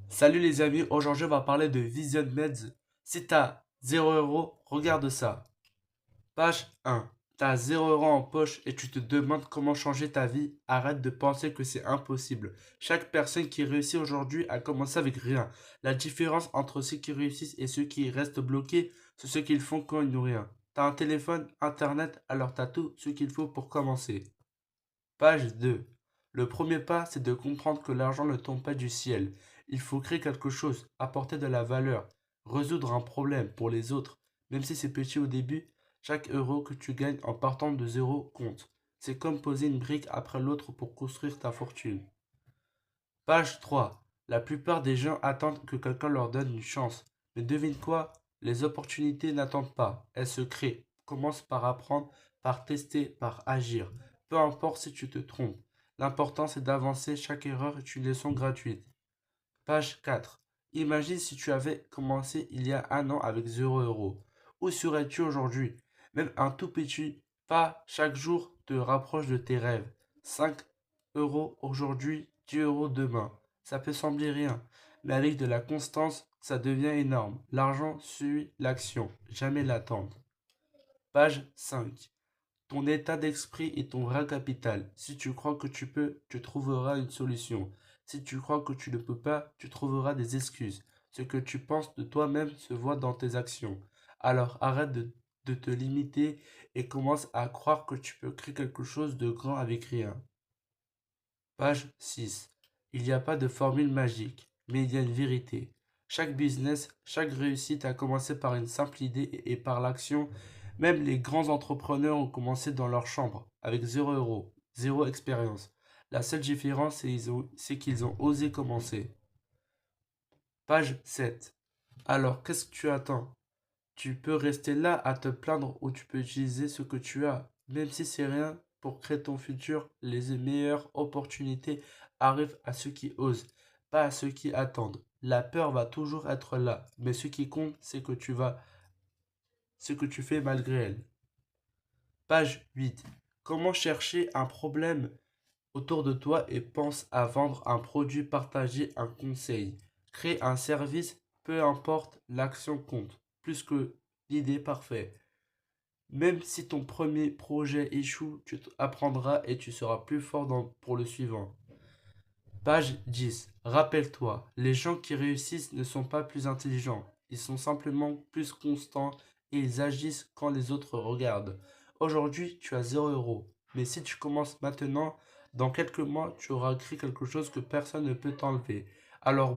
Salut les amis, aujourd'hui on va parler de Vision Meds. Si t'as 0 euros, regarde ça. Page 1. T'as 0 euros en poche et tu te demandes comment changer ta vie. Arrête de penser que c'est impossible. Chaque personne qui réussit aujourd'hui a commencé avec rien. La différence entre ceux qui réussissent et ceux qui restent bloqués, c'est ce qu'ils font quand ils n'ont rien. T'as un téléphone, internet, alors t'as tout ce qu'il faut pour commencer. Page 2. Le premier pas, c'est de comprendre que l'argent ne tombe pas du ciel. Il faut créer quelque chose, apporter de la valeur, résoudre un problème pour les autres. Même si c'est petit au début, chaque euro que tu gagnes en partant de zéro compte. C'est comme poser une brique après l'autre pour construire ta fortune. Page 3. La plupart des gens attendent que quelqu'un leur donne une chance. Mais devine quoi? Les opportunités n'attendent pas, elles se créent. Commence par apprendre, par tester, par agir. Peu importe si tu te trompes. L'important c'est d'avancer, chaque erreur est une leçon gratuite. Page 4. Imagine si tu avais commencé il y a un an avec 0 euros. Où serais-tu aujourd'hui? Même un tout petit pas chaque jour te rapproche de tes rêves. 5 euros aujourd'hui, 10 euros demain. Ça peut sembler rien, mais avec de la constance, ça devient énorme. L'argent suit l'action, jamais l'attente. Page 5. Ton état d'esprit est ton vrai capital. Si tu crois que tu peux, tu trouveras une solution. Si tu crois que tu ne peux pas, tu trouveras des excuses. Ce que tu penses de toi-même se voit dans tes actions. Alors arrête de te limiter et commence à croire que tu peux créer quelque chose de grand avec rien. Page 6. Il n'y a pas de formule magique, mais il y a une vérité. Chaque business, chaque réussite a commencé par une simple idée et par l'action. Même les grands entrepreneurs ont commencé dans leur chambre, avec 0 euros, zéro expérience. La seule différence, c'est qu'ils ont osé commencer. Page 7. Alors, qu'est-ce que tu attends? Tu peux rester là à te plaindre ou tu peux utiliser ce que tu as. Même si c'est rien, pour créer ton futur, les meilleures opportunités arrivent à ceux qui osent, pas à ceux qui attendent. La peur va toujours être là, mais ce qui compte, c'est ce que tu fais malgré elle. Page 8. Comment chercher un problème autour de toi et pense à vendre un produit, partager un conseil. Crée un service, peu importe, l'action compte, plus que l'idée parfaite. Même si ton premier projet échoue, tu apprendras et tu seras plus fort pour le suivant. Page 10. Rappelle-toi, les gens qui réussissent ne sont pas plus intelligents, ils sont simplement plus constants et ils agissent quand les autres regardent. Aujourd'hui, tu as 0 euros, mais si tu commences maintenant, dans quelques mois, tu auras créé quelque chose que personne ne peut t'enlever. Alors